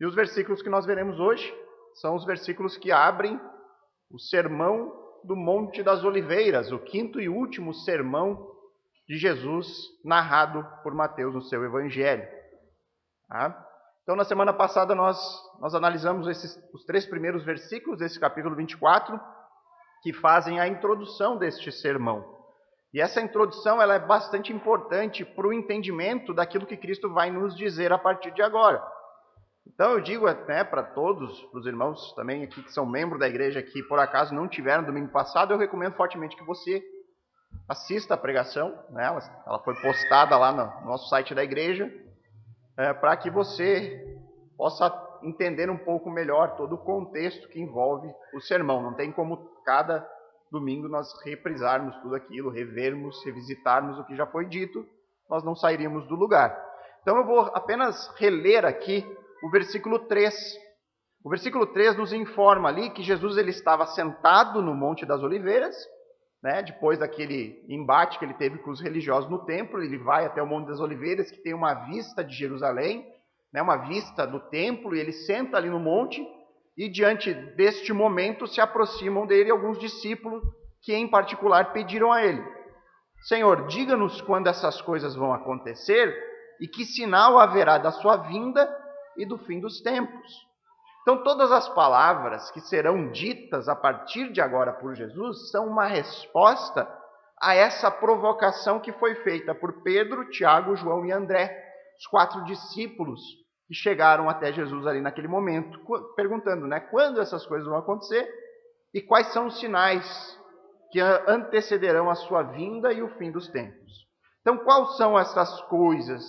E os versículos que nós veremos hoje são os versículos que abrem o sermão do Monte das Oliveiras, o quinto e último sermão de Jesus narrado por Mateus no seu Evangelho. Tá? Então, na semana passada, nós analisamos os 3 primeiros versículos desse capítulo 24, que fazem a introdução deste sermão. E essa introdução ela é bastante importante para o entendimento daquilo que Cristo vai nos dizer a partir de agora. Então, eu digo para todos, para os irmãos também aqui que são membros da igreja, que por acaso não tiveram domingo passado, eu recomendo fortemente que você assista a pregação, né? Ela foi postada lá no nosso site da igreja, para que você possa entender um pouco melhor todo o contexto que envolve o sermão. Não tem como cada domingo nós reprisarmos tudo aquilo, revermos, revisitarmos o que já foi dito, nós não sairíamos do lugar. Então eu vou apenas reler aqui o versículo 3. O versículo 3 nos informa ali que Jesus ele estava sentado no Monte das Oliveiras, né, depois daquele embate que ele teve com os religiosos no templo. Ele vai até o Monte das Oliveiras, que tem uma vista de Jerusalém, né, uma vista do templo, e ele senta ali no monte, e diante deste momento se aproximam dele alguns discípulos que em particular pediram a ele: Senhor, diga-nos quando essas coisas vão acontecer e que sinal haverá da sua vinda e do fim dos tempos. Então, todas as palavras que serão ditas a partir de agora por Jesus são uma resposta a essa provocação que foi feita por Pedro, Tiago, João e André, os 4 discípulos que chegaram até Jesus ali naquele momento, perguntando, quando essas coisas vão acontecer e quais são os sinais que antecederão a sua vinda e o fim dos tempos. Então, quais são essas coisas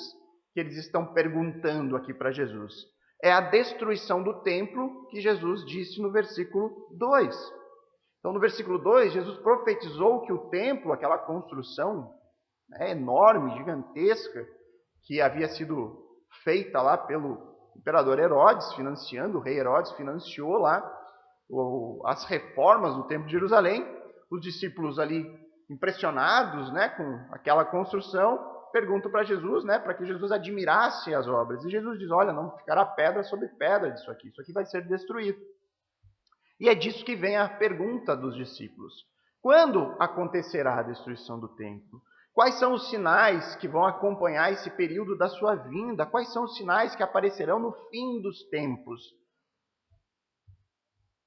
que eles estão perguntando aqui para Jesus? É a destruição do templo que Jesus disse no versículo 2. Então, no versículo 2, Jesus profetizou que o templo, aquela construção enorme, gigantesca, que havia sido feita lá pelo imperador Herodes, o rei Herodes financiou lá as reformas do templo de Jerusalém. Os discípulos ali, impressionados com aquela construção, perguntam para Jesus, para que Jesus admirasse as obras. E Jesus diz: olha, não ficará pedra sobre pedra disso aqui vai ser destruído. E é disso que vem a pergunta dos discípulos: quando acontecerá a destruição do templo? Quais são os sinais que vão acompanhar esse período da sua vinda? Quais são os sinais que aparecerão no fim dos tempos?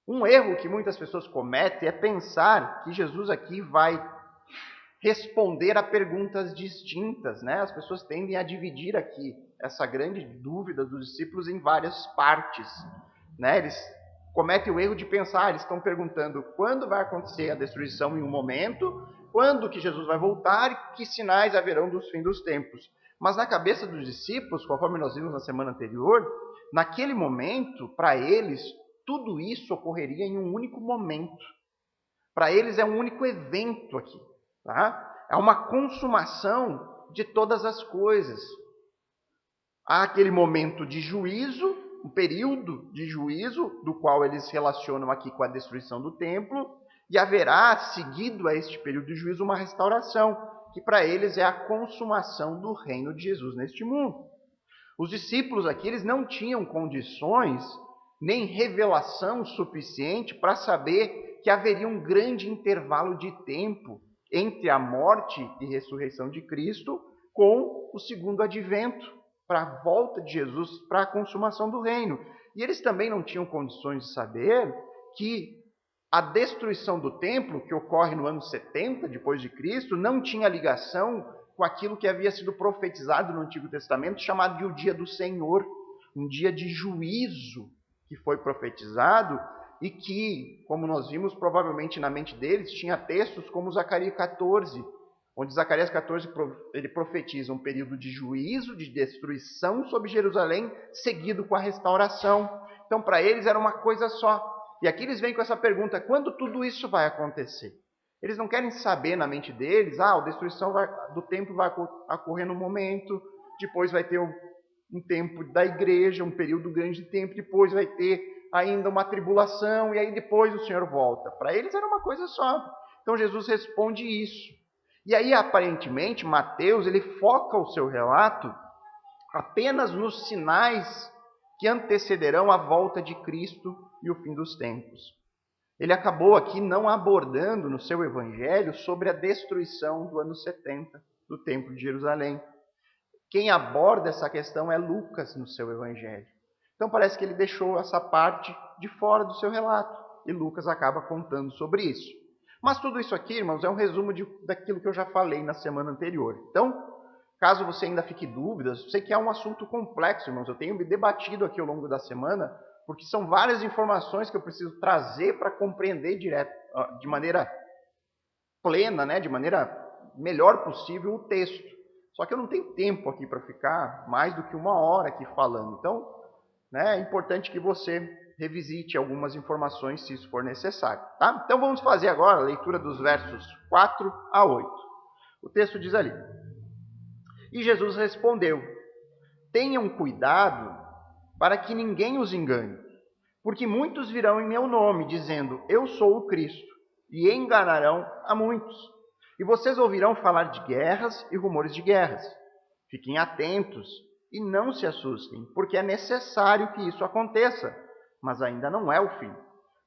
Um erro que muitas pessoas cometem é pensar que Jesus aqui vai responder a perguntas distintas, As pessoas tendem a dividir aqui essa grande dúvida dos discípulos em várias partes, Eles cometem o erro de pensar, eles estão perguntando quando vai acontecer a destruição em um momento, quando que Jesus vai voltar e que sinais haverão dos fim dos tempos. Mas na cabeça dos discípulos, conforme nós vimos na semana anterior, naquele momento, para eles, tudo isso ocorreria em um único momento. Para eles é um único evento aqui. É uma consumação de todas as coisas. Há aquele momento de juízo, um período de juízo, do qual eles relacionam aqui com a destruição do templo, e haverá, seguido a este período de juízo, uma restauração, que para eles é a consumação do reino de Jesus neste mundo. Os discípulos aqui, eles não tinham condições, nem revelação suficiente para saber que haveria um grande intervalo de tempo entre a morte e ressurreição de Cristo com o segundo advento, para a volta de Jesus, para a consumação do reino. E eles também não tinham condições de saber que a destruição do templo, que ocorre no ano 70 depois de Cristo, não tinha ligação com aquilo que havia sido profetizado no Antigo Testamento, chamado de o dia do Senhor, um dia de juízo que foi profetizado e que, como nós vimos, provavelmente na mente deles, tinha textos como Zacarias 14, onde Zacarias 14 ele profetiza um período de juízo, de destruição sobre Jerusalém, seguido com a restauração. Então, para eles era uma coisa só. E aqui eles vêm com essa pergunta: quando tudo isso vai acontecer? Eles não querem saber na mente deles, a destruição do templo vai ocorrer no momento, depois vai ter um tempo da igreja, um período grande de tempo, depois vai ter ainda uma tribulação, e aí depois o Senhor volta. Para eles era uma coisa só. Então Jesus responde isso. E aí, aparentemente, Mateus ele foca o seu relato apenas nos sinais que antecederão a volta de Cristo e o fim dos tempos. Ele acabou aqui não abordando no seu evangelho sobre a destruição do ano 70 do Templo de Jerusalém. Quem aborda essa questão é Lucas no seu evangelho. Então parece que ele deixou essa parte de fora do seu relato, e Lucas acaba contando sobre isso. Mas tudo isso aqui, irmãos, é um resumo daquilo que eu já falei na semana anterior. Então, caso você ainda fique dúvidas, sei que é um assunto complexo, irmãos, eu tenho me debatido aqui ao longo da semana, porque são várias informações que eu preciso trazer para compreender de maneira plena, né, de maneira melhor possível o texto. Só que eu não tenho tempo aqui para ficar mais do que 1 hora aqui falando. Então, né, é importante que você revisite algumas informações se isso for necessário. Tá? Então vamos fazer agora a leitura dos versos 4 a 8. O texto diz ali: E Jesus respondeu: Tenham cuidado para que ninguém os engane, porque muitos virão em meu nome, dizendo, eu sou o Cristo, e enganarão a muitos. E vocês ouvirão falar de guerras e rumores de guerras. Fiquem atentos e não se assustem, porque é necessário que isso aconteça, mas ainda não é o fim.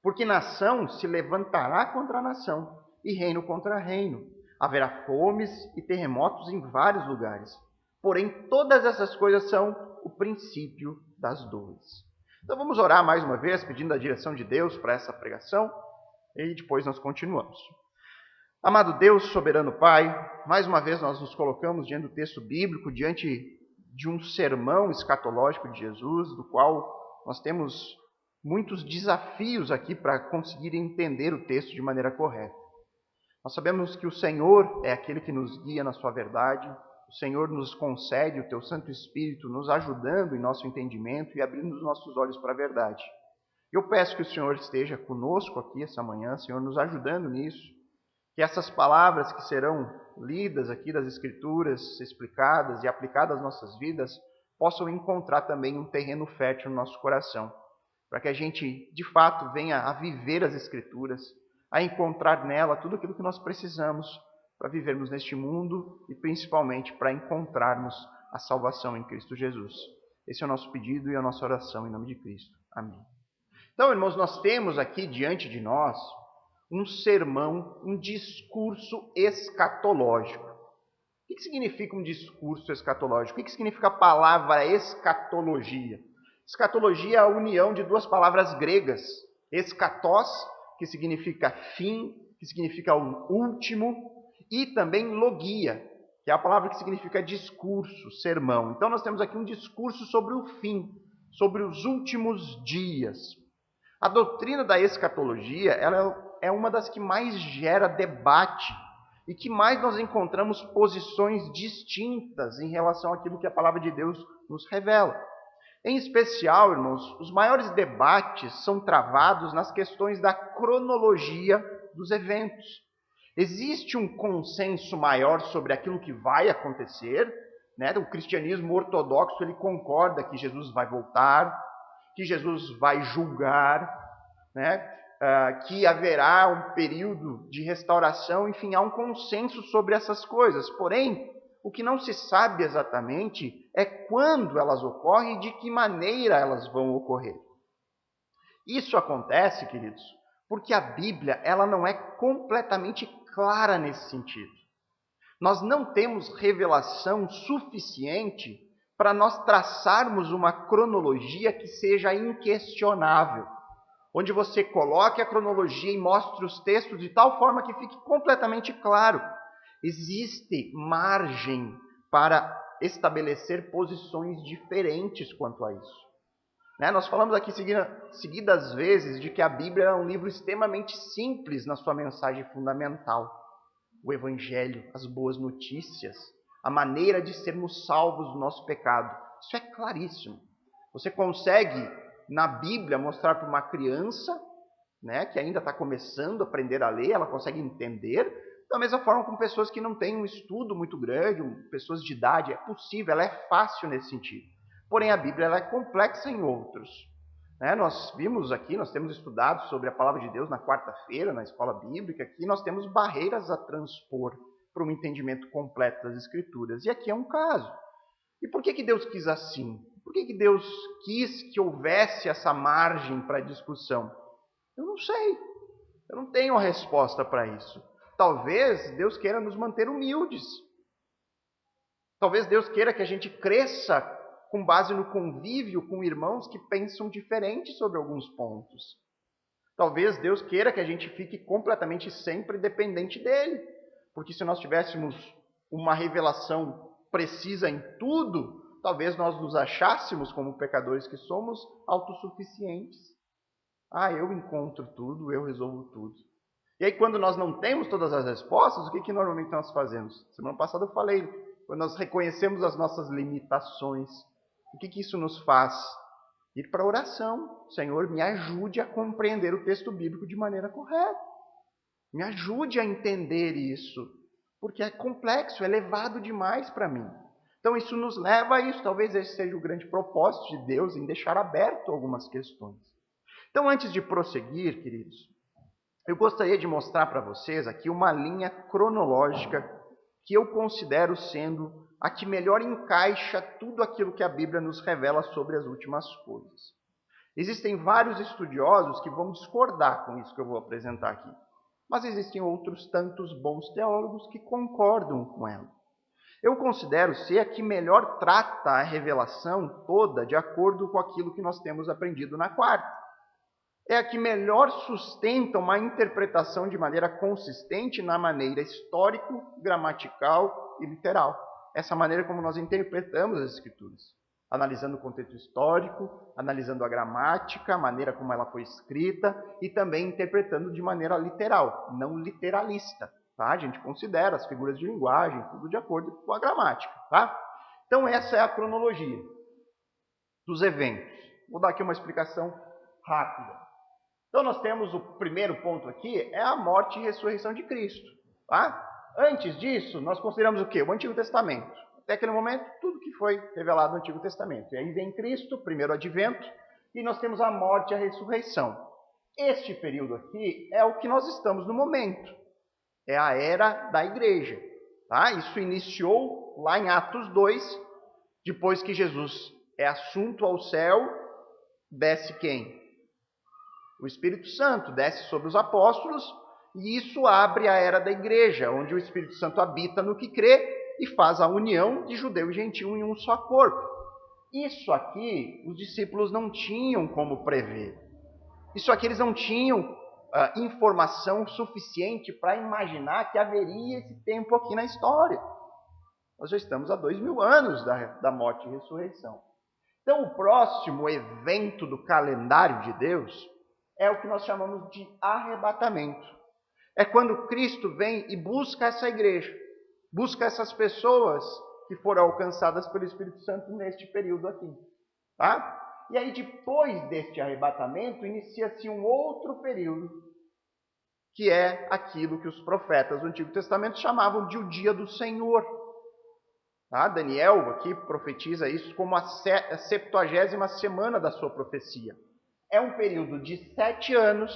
Porque nação se levantará contra nação, e reino contra reino. Haverá fomes e terremotos em vários lugares. Porém, todas essas coisas são o princípio das dores. Então vamos orar mais uma vez, pedindo a direção de Deus para essa pregação, e depois nós continuamos. Amado Deus, soberano Pai, mais uma vez nós nos colocamos diante do texto bíblico, diante de um sermão escatológico de Jesus, do qual nós temos muitos desafios aqui para conseguir entender o texto de maneira correta. Nós sabemos que o Senhor é aquele que nos guia na sua verdade, o Senhor nos concede o Teu Santo Espírito, nos ajudando em nosso entendimento e abrindo os nossos olhos para a verdade. Eu peço que o Senhor esteja conosco aqui essa manhã, Senhor, nos ajudando nisso, que essas palavras que serão lidas aqui das Escrituras, explicadas e aplicadas às nossas vidas, possam encontrar também um terreno fértil no nosso coração, para que a gente, de fato, venha a viver as Escrituras, a encontrar nela tudo aquilo que nós precisamos para vivermos neste mundo e principalmente para encontrarmos a salvação em Cristo Jesus. Esse é o nosso pedido e a nossa oração em nome de Cristo. Amém. Então, irmãos, nós temos aqui diante de nós um sermão, um discurso escatológico. O que significa um discurso escatológico? O que significa a palavra escatologia? Escatologia é a união de duas palavras gregas. Eschatos, que significa fim, que significa o último, e também logia, que é a palavra que significa discurso, sermão. Então nós temos aqui um discurso sobre o fim, sobre os últimos dias. A doutrina da escatologia, ela é uma das que mais gera debate e que mais nós encontramos posições distintas em relação àquilo que a palavra de Deus nos revela. Em especial, irmãos, os maiores debates são travados nas questões da cronologia dos eventos. Existe um consenso maior sobre aquilo que vai acontecer, né? O cristianismo ortodoxo ele concorda que Jesus vai voltar, que Jesus vai julgar, né? Que haverá um período de restauração, enfim, há um consenso sobre essas coisas. Porém, o que não se sabe exatamente é quando elas ocorrem e de que maneira elas vão ocorrer. Isso acontece, queridos, porque a Bíblia ela não é completamente clara nesse sentido. Nós não temos revelação suficiente para nós traçarmos uma cronologia que seja inquestionável, onde você coloque a cronologia e mostre os textos de tal forma que fique completamente claro. Existe margem para estabelecer posições diferentes quanto a isso. Nós falamos aqui seguidas vezes de que a Bíblia é um livro extremamente simples na sua mensagem fundamental. O Evangelho, as boas notícias, a maneira de sermos salvos do nosso pecado. Isso é claríssimo. Você consegue, na Bíblia, mostrar para uma criança, que ainda está começando a aprender a ler, ela consegue entender, da mesma forma com pessoas que não têm um estudo muito grande, pessoas de idade, é possível, ela é fácil nesse sentido. Porém, a Bíblia ela é complexa em outros. Nós vimos aqui, nós temos estudado sobre a Palavra de Deus na quarta-feira, na escola bíblica, aqui nós temos barreiras a transpor para um entendimento completo das Escrituras. E aqui é um caso. E por que Deus quis assim? Por que Deus quis que houvesse essa margem para discussão? Eu não sei. Eu não tenho a resposta para isso. Talvez Deus queira nos manter humildes. Talvez Deus queira que a gente cresça com base no convívio com irmãos que pensam diferente sobre alguns pontos. Talvez Deus queira que a gente fique completamente sempre dependente dele. Porque se nós tivéssemos uma revelação precisa em tudo, talvez nós nos achássemos, como pecadores que somos, autossuficientes. Eu encontro tudo, eu resolvo tudo. E aí, quando nós não temos todas as respostas, o que normalmente nós fazemos? Semana passada eu falei, quando nós reconhecemos as nossas limitações, o que isso nos faz? Ir para a oração. Senhor, me ajude a compreender o texto bíblico de maneira correta. Me ajude a entender isso, porque é complexo, é elevado demais para mim. Então isso nos leva a isso. Talvez esse seja o grande propósito de Deus em deixar aberto algumas questões. Então, antes de prosseguir, queridos, eu gostaria de mostrar para vocês aqui uma linha cronológica que eu considero sendo a que melhor encaixa tudo aquilo que a Bíblia nos revela sobre as últimas coisas. Existem vários estudiosos que vão discordar com isso que eu vou apresentar aqui, mas existem outros tantos bons teólogos que concordam com ela. Eu considero ser a que melhor trata a revelação toda de acordo com aquilo que nós temos aprendido na quarta. É a que melhor sustenta uma interpretação de maneira consistente na maneira histórico, gramatical e literal. Essa maneira como nós interpretamos as Escrituras. Analisando o contexto histórico, analisando a gramática, a maneira como ela foi escrita e também interpretando de maneira literal, não literalista. Tá? A gente considera as figuras de linguagem, tudo de acordo com a gramática. Tá? Então essa é a cronologia dos eventos. Vou dar aqui uma explicação rápida. Então nós temos o primeiro ponto aqui, é a morte e ressurreição de Cristo. Tá? Antes disso, nós consideramos o quê? O Antigo Testamento. Até aquele momento, tudo que foi revelado no Antigo Testamento. E aí vem Cristo, primeiro advento, e nós temos a morte e a ressurreição. Este período aqui é o que nós estamos no momento. É a era da igreja. Tá? Isso iniciou lá em Atos 2, depois que Jesus é assunto ao céu, desce quem? O Espírito Santo desce sobre os apóstolos, e isso abre a era da igreja, onde o Espírito Santo habita no que crê e faz a união de judeu e gentil em um só corpo. Isso aqui os discípulos não tinham como prever. Isso aqui eles não tinham informação suficiente para imaginar que haveria esse tempo aqui na história. Nós já estamos há 2000 anos da morte e ressurreição. Então o próximo evento do calendário de Deus é o que nós chamamos de arrebatamento. É quando Cristo vem e busca essa igreja, busca essas pessoas que foram alcançadas pelo Espírito Santo neste período aqui. Tá? E aí, depois deste arrebatamento, inicia-se um outro período, que é aquilo que os profetas do Antigo Testamento chamavam de o dia do Senhor. Tá? Daniel aqui profetiza isso como a 70ª semana da sua profecia. É um período de 7 anos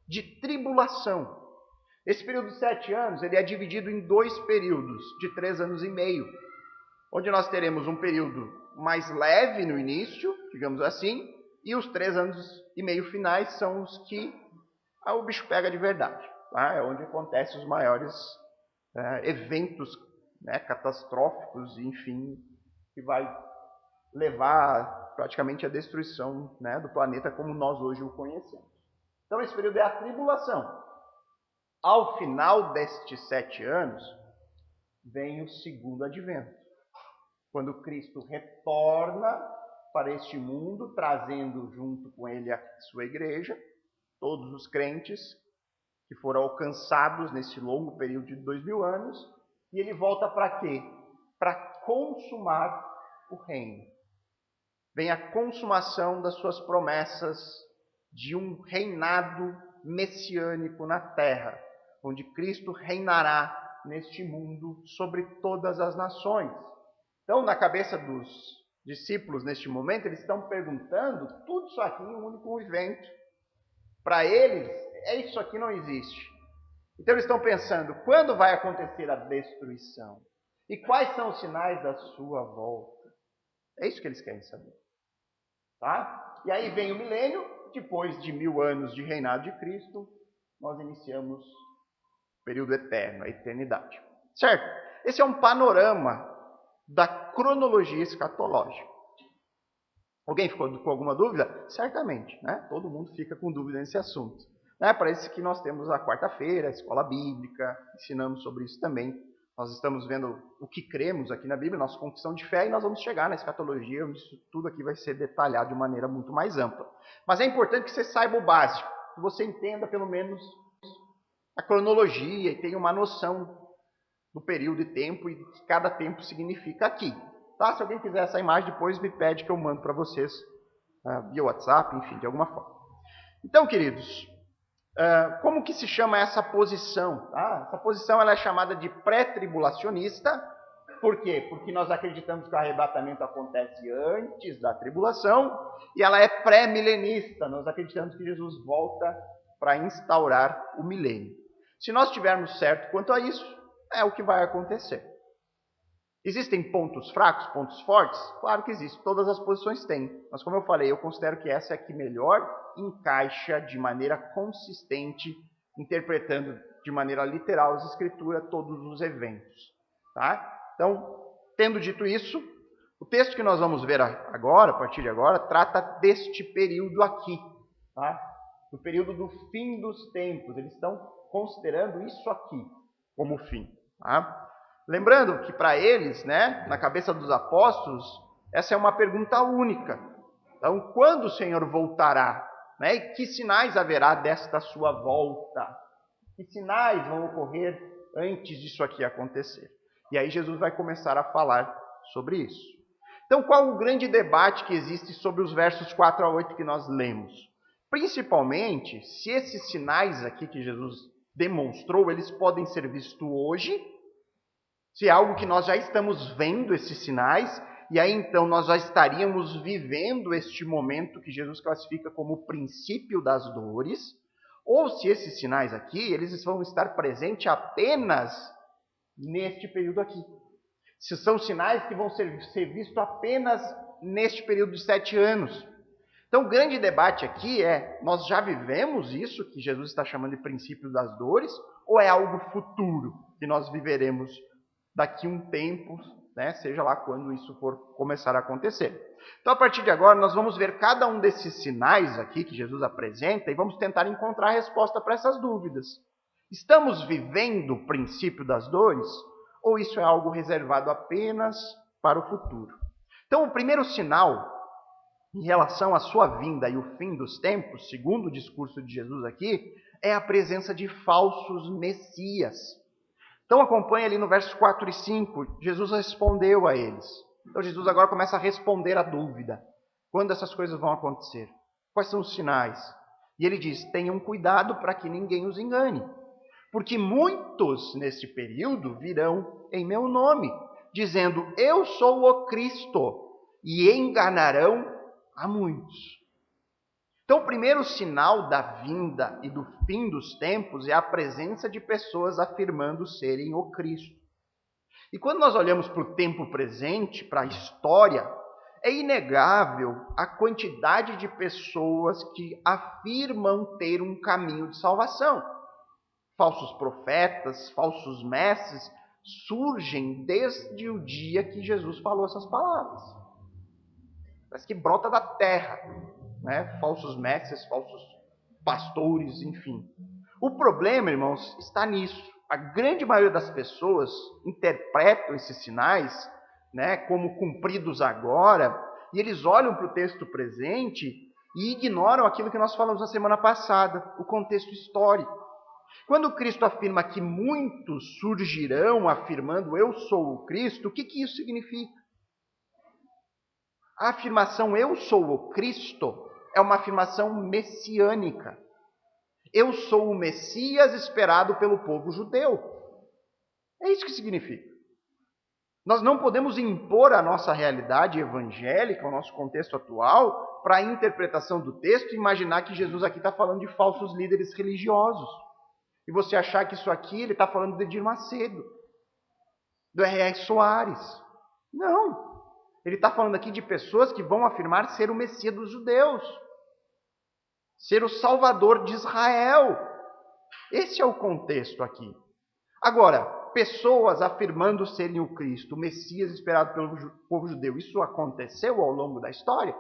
de tribulação. Esse período de 7 anos ele é dividido em 2 períodos de 3 anos e meio, onde nós teremos um período mais leve no início, digamos assim, e os 3 anos e meio finais são os que o bicho pega de verdade. Tá? É onde acontecem os maiores eventos catastróficos, enfim, que vai levar praticamente a destruição do planeta como nós hoje o conhecemos. Então esse período é a tribulação. Ao final destes 7 anos, vem o segundo advento, quando Cristo retorna para este mundo, trazendo junto com ele a sua igreja, todos os crentes que foram alcançados nesse longo período de 2000 anos, e ele volta para quê? Para consumar o reino. Vem a consumação das suas promessas de um reinado messiânico na terra, onde Cristo reinará neste mundo sobre todas as nações. Então, na cabeça dos discípulos, neste momento, eles estão perguntando tudo isso aqui em um único evento. Para eles, isso aqui não existe. Então, eles estão pensando, quando vai acontecer a destruição? E quais são os sinais da sua volta? É isso que eles querem saber. Tá? E aí vem o milênio, depois de 1000 anos de reinado de Cristo, nós iniciamos o período eterno, a eternidade. Certo? Esse é um panorama da cronologia escatológica. Alguém ficou com alguma dúvida? Certamente, né? Todo mundo fica com dúvida nesse assunto. Parece que nós temos a quarta-feira, a escola bíblica, ensinamos sobre isso também. Nós estamos vendo o que cremos aqui na Bíblia, nossa confissão de fé, e nós vamos chegar na escatologia, onde isso tudo aqui vai ser detalhado de maneira muito mais ampla. Mas é importante que você saiba o básico, que você entenda pelo menos a cronologia e tenha uma noção do período e tempo e o que cada tempo significa aqui. Tá? Se alguém quiser essa imagem, depois me pede que eu mando para vocês via WhatsApp, enfim, de alguma forma. Então, queridos, como que se chama essa posição? Essa posição ela é chamada de pré-tribulacionista. Por quê? Porque nós acreditamos que o arrebatamento acontece antes da tribulação, e ela é pré-milenista. Nós acreditamos que Jesus volta para instaurar o milênio. Se nós estivermos certo quanto a isso, é o que vai acontecer. Existem pontos fracos, pontos fortes? Claro que existe, todas as posições têm. Mas como eu falei, eu considero que essa é a que melhor encaixa de maneira consistente, interpretando de maneira literal as escrituras todos os eventos. Tá? Então, tendo dito isso, o texto que nós vamos ver agora, a partir de agora, trata deste período aqui. Tá? Do período do fim dos tempos. Eles estão considerando isso aqui como fim. Tá? Lembrando que para eles, na cabeça dos apóstolos, essa é uma pergunta única. Então, quando o Senhor voltará? E que sinais haverá desta sua volta? Que sinais vão ocorrer antes disso aqui acontecer? E aí Jesus vai começar a falar sobre isso. Então, qual o grande debate que existe sobre os versos 4 a 8 que nós lemos? Principalmente, se esses sinais aqui que Jesus demonstrou, eles podem ser vistos hoje, se é algo que nós já estamos vendo esses sinais, e aí então nós já estaríamos vivendo este momento que Jesus classifica como o princípio das dores, ou se esses sinais aqui, eles vão estar presentes apenas neste período aqui. Se são sinais que vão ser vistos apenas neste período de 7 anos. Então o grande debate aqui é, nós já vivemos isso que Jesus está chamando de princípio das dores, ou é algo futuro que nós viveremos daqui a um tempo, seja lá quando isso for começar a acontecer. Então, a partir de agora, nós vamos ver cada um desses sinais aqui que Jesus apresenta e vamos tentar encontrar a resposta para essas dúvidas. Estamos vivendo o princípio das dores? Ou isso é algo reservado apenas para o futuro? Então, o primeiro sinal em relação à sua vinda e o fim dos tempos, segundo o discurso de Jesus aqui, é a presença de falsos messias. Então acompanha ali no versos 4 e 5, Jesus respondeu a eles. Então Jesus agora começa a responder a dúvida. Quando essas coisas vão acontecer? Quais são os sinais? E ele diz, tenham cuidado para que ninguém os engane. Porque muitos neste período virão em meu nome, dizendo, eu sou o Cristo, e enganarão a muitos. Então, o primeiro sinal da vinda e do fim dos tempos é a presença de pessoas afirmando serem o Cristo. E quando nós olhamos para o tempo presente, para a história, é inegável a quantidade de pessoas que afirmam ter um caminho de salvação. Falsos profetas, falsos mestres surgem desde o dia que Jesus falou essas palavras. Parece que brota da terra. Falsos mestres, falsos pastores, enfim. O problema, irmãos, está nisso. A grande maioria das pessoas interpretam esses sinais como cumpridos agora, e eles olham para o texto presente e ignoram aquilo que nós falamos na semana passada, o contexto histórico. Quando Cristo afirma que muitos surgirão afirmando eu sou o Cristo, o que isso significa? A afirmação eu sou o Cristo é uma afirmação messiânica. Eu sou o Messias esperado pelo povo judeu. É isso que significa. Nós não podemos impor a nossa realidade evangélica, o nosso contexto atual, para a interpretação do texto e imaginar que Jesus aqui está falando de falsos líderes religiosos. E você achar que isso aqui ele está falando de Edir Macedo, do R.R. Soares. Não. Ele está falando aqui de pessoas que vão afirmar ser o Messias dos judeus, ser o Salvador de Israel. Esse é o contexto aqui. Agora, pessoas afirmando serem o Cristo, o Messias esperado pelo povo judeu, isso aconteceu ao longo da história?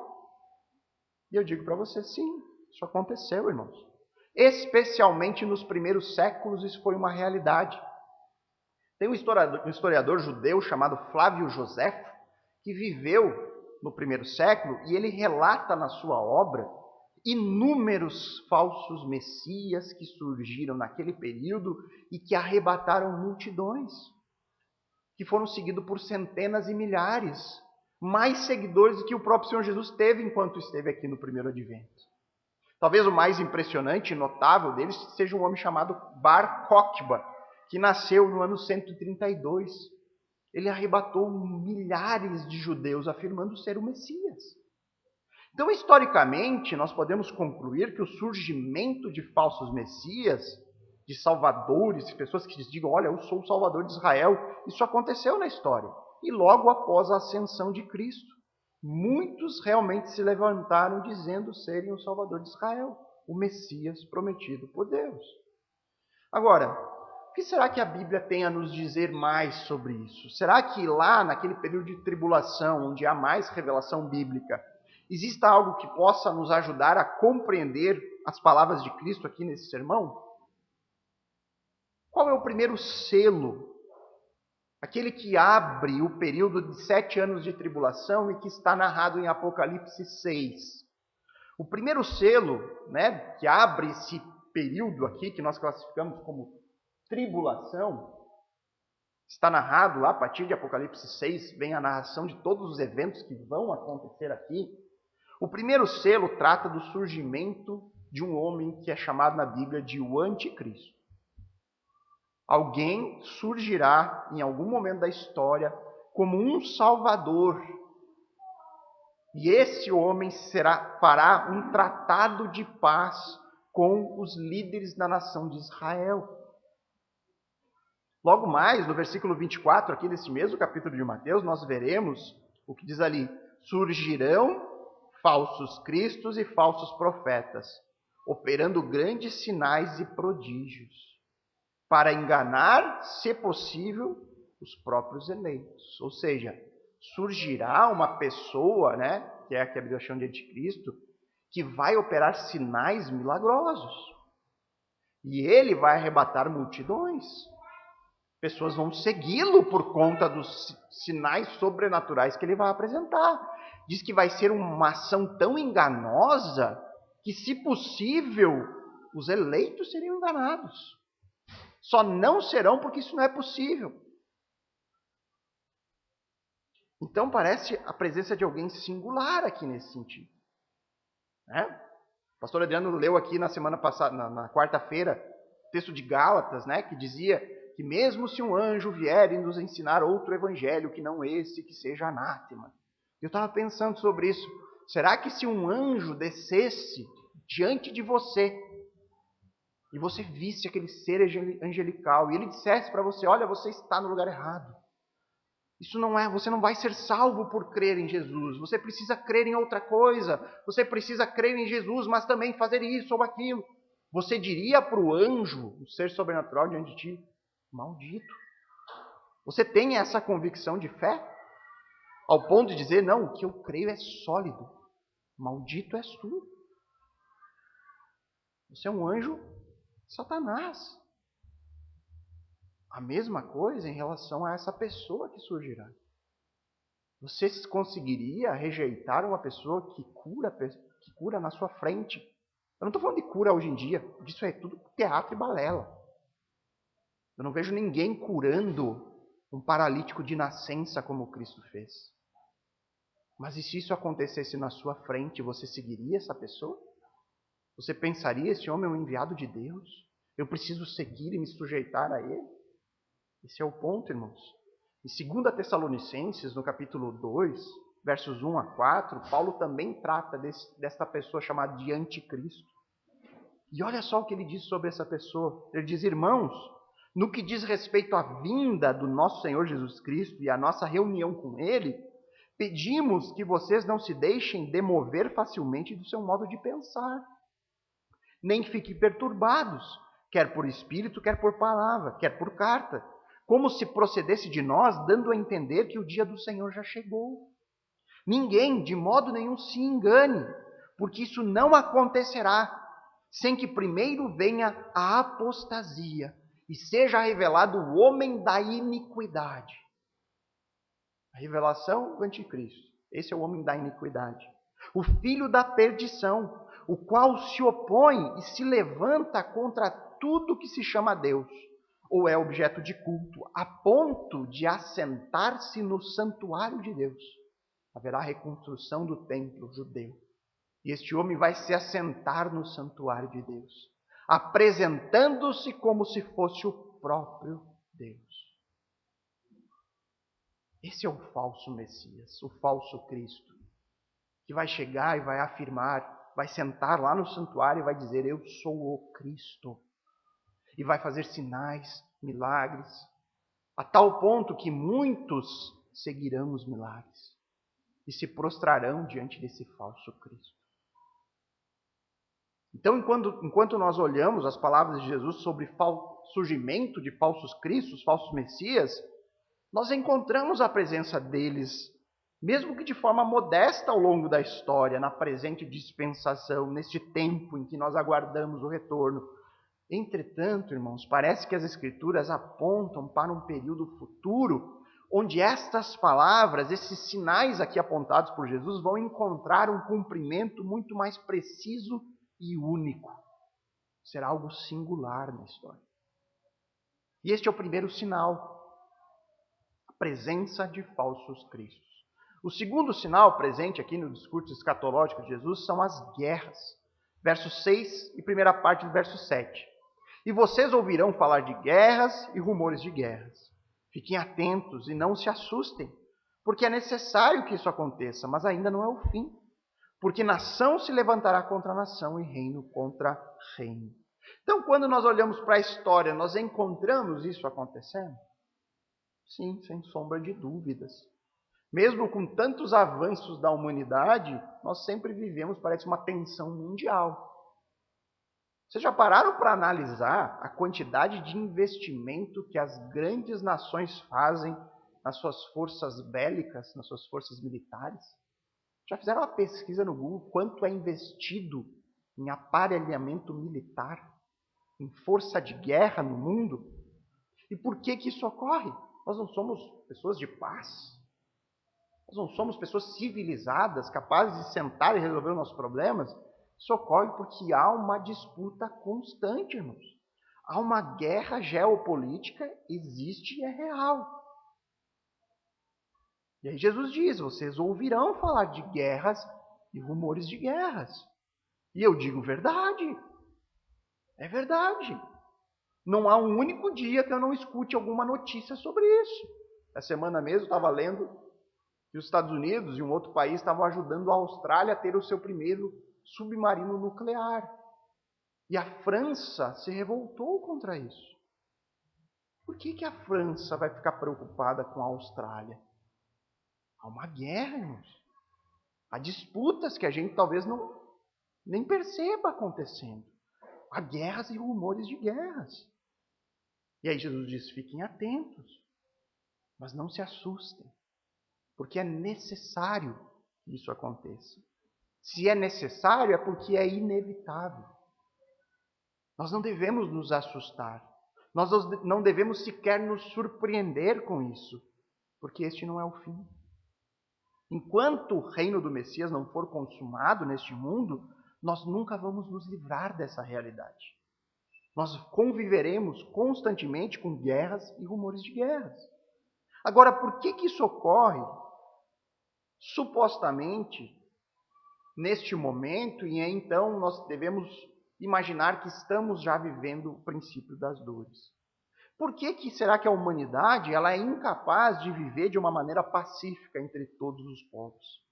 E eu digo para você, sim, isso aconteceu, irmãos. Especialmente nos primeiros séculos, isso foi uma realidade. Tem um historiador judeu chamado Flávio Josefo, que viveu no primeiro século, e ele relata na sua obra inúmeros falsos messias que surgiram naquele período e que arrebataram multidões, que foram seguidos por centenas e milhares, mais seguidores do que o próprio Senhor Jesus teve enquanto esteve aqui no primeiro advento. Talvez o mais impressionante e notável deles seja um homem chamado Bar Kokhba, que nasceu no ano 132. Ele arrebatou milhares de judeus afirmando ser o Messias. Então, historicamente, nós podemos concluir que o surgimento de falsos messias, de salvadores, pessoas que digam, olha, eu sou o Salvador de Israel, isso aconteceu na história. E logo após a ascensão de Cristo, muitos realmente se levantaram dizendo serem o Salvador de Israel, o Messias prometido por Deus. Agora, o que será que a Bíblia tem a nos dizer mais sobre isso? Será que lá, naquele período de tribulação, onde há mais revelação bíblica, exista algo que possa nos ajudar a compreender as palavras de Cristo aqui nesse sermão? Qual é o primeiro selo? Aquele que abre o período de 7 anos de tribulação e que está narrado em Apocalipse 6. O primeiro selo, que abre esse período aqui, que nós classificamos como tribulação, está narrado lá a partir de Apocalipse 6, vem a narração de todos os eventos que vão acontecer aqui. O primeiro selo trata do surgimento de um homem que é chamado na Bíblia de o Anticristo. Alguém surgirá em algum momento da história como um salvador. E esse homem fará um tratado de paz com os líderes da nação de Israel. Logo mais, no versículo 24, aqui desse mesmo capítulo de Mateus, nós veremos o que diz ali: surgirão falsos cristos e falsos profetas, operando grandes sinais e prodígios, para enganar, se possível, os próprios eleitos. Ou seja, surgirá uma pessoa, que é a que a Bíblia chama de anticristo, que vai operar sinais milagrosos. E ele vai arrebatar multidões. Pessoas vão segui-lo por conta dos sinais sobrenaturais que ele vai apresentar. Diz que vai ser uma ação tão enganosa que, se possível, os eleitos seriam enganados. Só não serão porque isso não é possível. Então parece a presença de alguém singular aqui nesse sentido. O pastor Adriano leu aqui na semana passada, na quarta-feira, o texto de Gálatas, que dizia que mesmo se um anjo vier e nos ensinar outro evangelho que não esse, que seja anátema. Eu estava pensando sobre isso. Será que se um anjo descesse diante de você e você visse aquele ser angelical e ele dissesse para você, olha, você está no lugar errado. Isso não é, você não vai ser salvo por crer em Jesus. Você precisa crer em outra coisa. Você precisa crer em Jesus, mas também fazer isso ou aquilo. Você diria para o anjo, o ser sobrenatural diante de ti, maldito. Você tem essa convicção de fé? Ao ponto de dizer, não, o que eu creio é sólido. Maldito és tu. Você é um anjo Satanás. A mesma coisa em relação a essa pessoa que surgirá. Você conseguiria rejeitar uma pessoa que cura na sua frente? Eu não estou falando de cura hoje em dia. Isso é tudo teatro e balela. Eu não vejo ninguém curando um paralítico de nascença como Cristo fez. Mas e se isso acontecesse na sua frente, você seguiria essa pessoa? Você pensaria, esse homem é um enviado de Deus? Eu preciso seguir e me sujeitar a ele? Esse é o ponto, irmãos. Em 2 Tessalonicenses, no capítulo 2, versos 1 a 4, Paulo também trata desta pessoa chamada de anticristo. E olha só o que ele diz sobre essa pessoa. Ele diz, irmãos, no que diz respeito à vinda do nosso Senhor Jesus Cristo e à nossa reunião com Ele, Pedimos que vocês não se deixem demover facilmente do seu modo de pensar, nem fiquem perturbados, quer por espírito, quer por palavra, quer por carta, como se procedesse de nós, dando a entender que o dia do Senhor já chegou. Ninguém, de modo nenhum, se engane, porque isso não acontecerá, sem que primeiro venha a apostasia e seja revelado o homem da iniquidade. A revelação do anticristo. Esse é o homem da iniquidade. O filho da perdição, o qual se opõe e se levanta contra tudo que se chama Deus, ou é objeto de culto, a ponto de assentar-se no santuário de Deus. Haverá reconstrução do templo judeu. E este homem vai se assentar no santuário de Deus, apresentando-se como se fosse o próprio Deus. Esse é o falso Messias, o falso Cristo, que vai chegar e vai afirmar, vai sentar lá no santuário e vai dizer: eu sou o Cristo. E vai fazer sinais, milagres, a tal ponto que muitos seguirão os milagres e se prostrarão diante desse falso Cristo. Então, enquanto nós olhamos as palavras de Jesus sobre surgimento de falsos cristos, falsos messias, nós encontramos a presença deles, mesmo que de forma modesta ao longo da história, na presente dispensação, neste tempo em que nós aguardamos o retorno. Entretanto, irmãos, parece que as Escrituras apontam para um período futuro, onde estas palavras, esses sinais aqui apontados por Jesus, vão encontrar um cumprimento muito mais preciso e único. Será algo singular na história. E este é o primeiro sinal: a presença de falsos cristos. O segundo sinal presente aqui no discurso escatológico de Jesus são as guerras. Verso 6 e primeira parte do verso 7. E vocês ouvirão falar de guerras e rumores de guerras. Fiquem atentos e não se assustem, porque é necessário que isso aconteça, mas ainda não é o fim. Porque nação se levantará contra nação e reino contra reino. Então, quando nós olhamos para a história, nós encontramos isso acontecendo? Sim, sem sombra de dúvidas. Mesmo com tantos avanços da humanidade, nós sempre vivemos, parece, uma tensão mundial. Vocês já pararam para analisar a quantidade de investimento que as grandes nações fazem nas suas forças bélicas, nas suas forças militares? Já fizeram uma pesquisa no Google quanto é investido em aparelhamento militar, em força de guerra no mundo? E por que isso ocorre? Nós não somos pessoas de paz. Nós não somos pessoas civilizadas, capazes de sentar e resolver os nossos problemas. Isso ocorre porque há uma disputa constante, irmãos. Há uma guerra geopolítica, existe e é real. E aí Jesus diz: vocês ouvirão falar de guerras e rumores de guerras. E eu digo verdade. É verdade. Não há um único dia que eu não escute alguma notícia sobre isso. Essa semana mesmo eu estava lendo que os Estados Unidos e um outro país estavam ajudando a Austrália a ter o seu primeiro submarino nuclear. E a França se revoltou contra isso. Por que a França vai ficar preocupada com a Austrália? Há uma guerra, irmãos. Há disputas que a gente talvez nem perceba acontecendo. Há guerras e rumores de guerras. E aí Jesus diz: fiquem atentos, mas não se assustem, porque é necessário que isso aconteça. Se é necessário, é porque é inevitável. Nós não devemos nos assustar. Nós não devemos sequer nos surpreender com isso, porque este não é o fim. Enquanto o reino do Messias não for consumado neste mundo, nós nunca vamos nos livrar dessa realidade. Nós conviveremos constantemente com guerras e rumores de guerras. Agora, por que isso ocorre, supostamente, neste momento, e então nós devemos imaginar que estamos já vivendo o princípio das dores? Por que será que a humanidade ela é incapaz de viver de uma maneira pacífica entre todos os povos?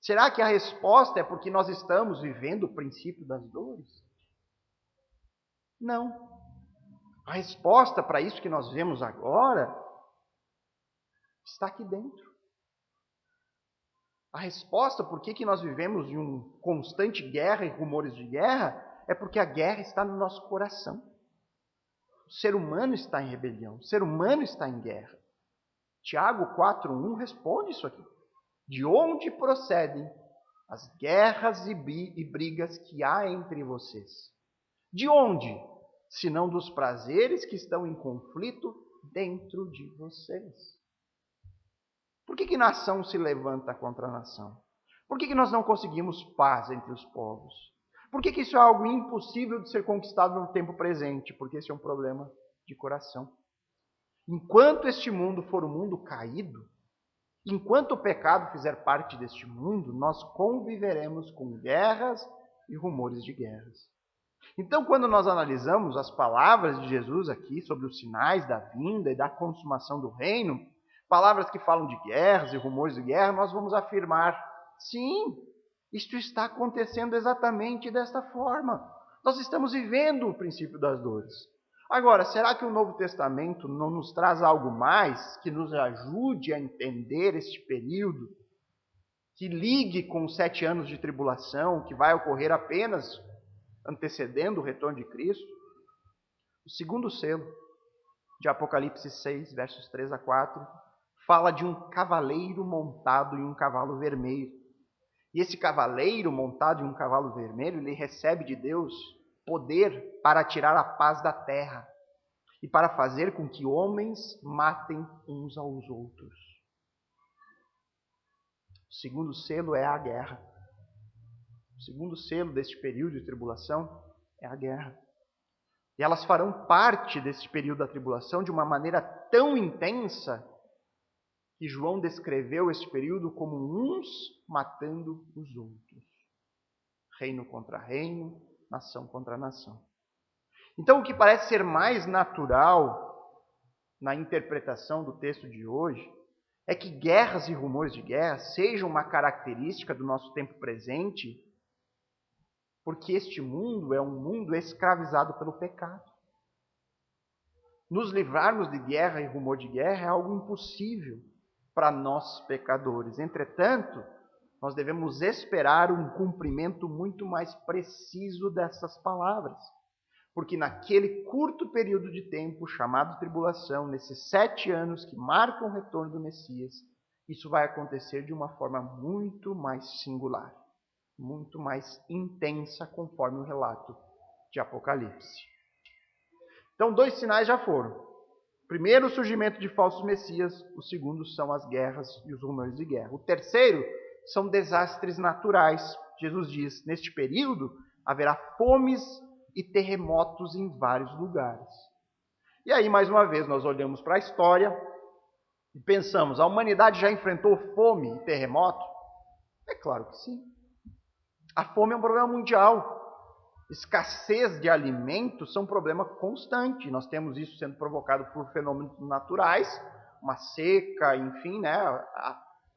Será que a resposta é porque nós estamos vivendo o princípio das dores? Não. A resposta para isso que nós vemos agora está aqui dentro. A resposta por que nós vivemos em uma constante guerra e rumores de guerra é porque a guerra está no nosso coração. O ser humano está em rebelião, o ser humano está em guerra. Tiago 4:1 responde isso aqui. De onde procedem as guerras e brigas que há entre vocês? De onde? Senão dos prazeres que estão em conflito dentro de vocês. Por que nação se levanta contra nação? Por que nós não conseguimos paz entre os povos? Por que isso é algo impossível de ser conquistado no tempo presente? Porque esse é um problema de coração. Enquanto este mundo for um mundo caído, enquanto o pecado fizer parte deste mundo, nós conviveremos com guerras e rumores de guerras. Então, quando nós analisamos as palavras de Jesus aqui sobre os sinais da vinda e da consumação do reino, palavras que falam de guerras e rumores de guerra, nós vamos afirmar, sim, isto está acontecendo exatamente desta forma. Nós estamos vivendo o princípio das dores. Agora, será que o Novo Testamento não nos traz algo mais que nos ajude a entender este período, que ligue com os 7 anos de tribulação, que vai ocorrer apenas antecedendo o retorno de Cristo? O segundo selo de Apocalipse 6, versos 3 a 4, fala de um cavaleiro montado em um cavalo vermelho. E esse cavaleiro montado em um cavalo vermelho, ele recebe de Deus poder para tirar a paz da terra e para fazer com que homens matem uns aos outros. O segundo selo é a guerra. O segundo selo deste período de tribulação é a guerra. E elas farão parte desse período da tribulação de uma maneira tão intensa que João descreveu este período como uns matando os outros. Reino contra reino, nação contra nação. Então, o que parece ser mais natural na interpretação do texto de hoje é que guerras e rumores de guerra sejam uma característica do nosso tempo presente, porque este mundo é um mundo escravizado pelo pecado. Nos livrarmos de guerra e rumor de guerra é algo impossível para nós pecadores. Entretanto, nós devemos esperar um cumprimento muito mais preciso dessas palavras. Porque naquele curto período de tempo, chamado tribulação, nesses 7 anos que marcam o retorno do Messias, isso vai acontecer de uma forma muito mais singular, muito mais intensa, conforme o relato de Apocalipse. Então, 2 sinais já foram. Primeiro, o surgimento de falsos messias. O segundo são as guerras e os rumores de guerra. O terceiro são desastres naturais. Jesus diz, neste período haverá fomes e terremotos em vários lugares. E aí, mais uma vez, nós olhamos para a história e pensamos, a humanidade já enfrentou fome e terremoto? É claro que sim. A fome é um problema mundial. Escassez de alimentos são um problema constante. Nós temos isso sendo provocado por fenômenos naturais, uma seca, enfim, né,